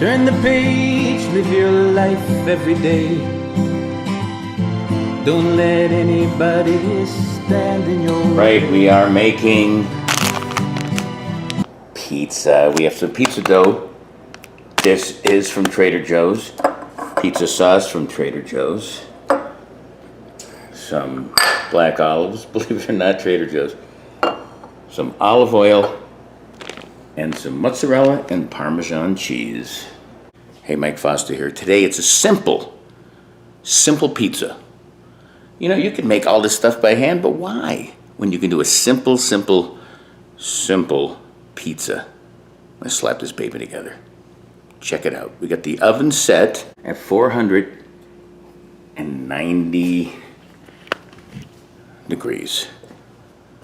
Turn the page, live your life every day. Don't let anybody stand in your way. Right, we are making pizza. We have some pizza dough. This is from Trader Joe's. Pizza sauce from Trader Joe's. Some black olives, believe it or not, Trader Joe's. Some olive oil. And some mozzarella and Parmesan cheese. Hey, Mike Foster here. Today it's a simple pizza. You know, you can make all this stuff by hand, but why? When you can do a simple pizza. Let's slap this baby together. Check it out. We got the oven set at 490 degrees.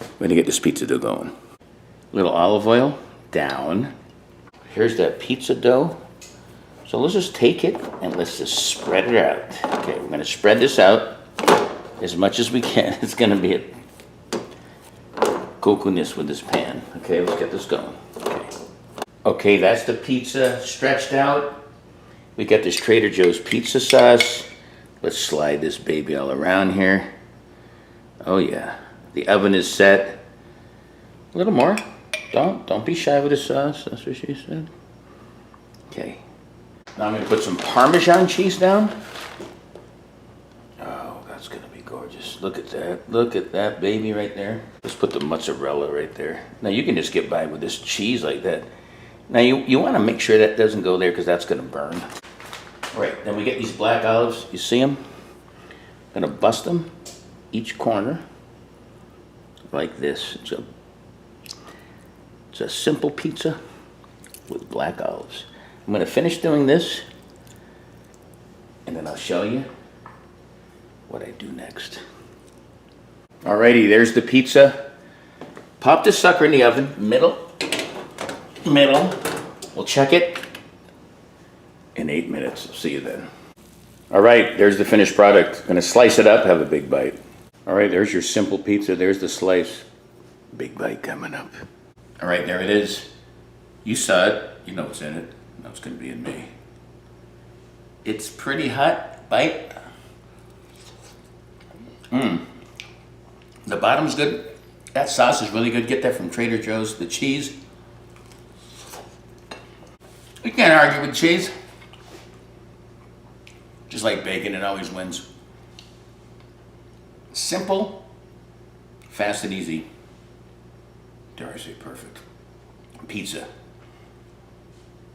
We're gonna get this pizza dough going. Little olive oil down. Here's that pizza dough. So let's just take it and let's just spread it out. Okay, we're gonna spread this out as much as we can. It's gonna be a cocooness with this pan. Okay, let's get this going. Okay, that's the pizza stretched out. We got this Trader Joe's pizza sauce. Let's slide this baby all around here. Oh yeah, the oven is set. A little more. Don't be shy with the sauce. That's what she said. Okay. Now I'm gonna put some Parmesan cheese down. Oh, that's gonna be gorgeous. Look at that. Look at that baby right there. Let's put the mozzarella right there. Now you can just get by with this cheese like that. Now you want to make sure that doesn't go there because that's going to burn. All right, then we get these black olives. You see them? I'm going to bust them each corner like this. It's a simple pizza with black olives. I'm going to finish doing this and then I'll show you what I do next. Alrighty, there's the pizza. Pop this sucker in the oven, middle. We'll check it in 8 minutes. See you then. All right, there's the finished product. Gonna slice it up, have a big bite. All right, there's your simple pizza. There's the slice. Big bite coming up. All right, there it is. You saw it. You know what's in it. Now it's gonna be in me. It's pretty hot. Bite. The bottom's good. That sauce is really good. Get that from Trader Joe's. The cheese. You can't argue with cheese. Just like bacon, it always wins. Simple, fast and easy. Dare I say perfect. Pizza.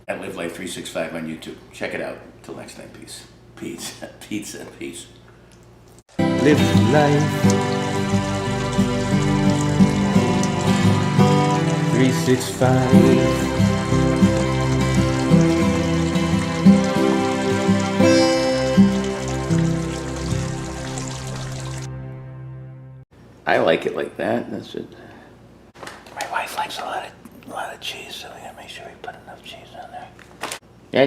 At Live Life 365 on YouTube. Check it out. Till next time, peace. Pizza, pizza, peace. Live life 365. I like it like that. That's it. My wife likes a lot of cheese, so we gotta make sure we put enough cheese on there. Yeah,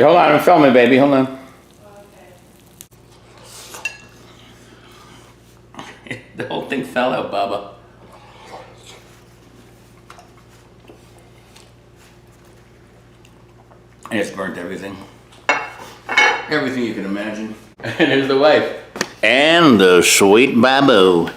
hold on, I'm filming, baby. Hold on. Okay. The whole thing fell out, Baba. And it's burnt everything. Everything you can imagine. And there's the wife. And the sweet Babu.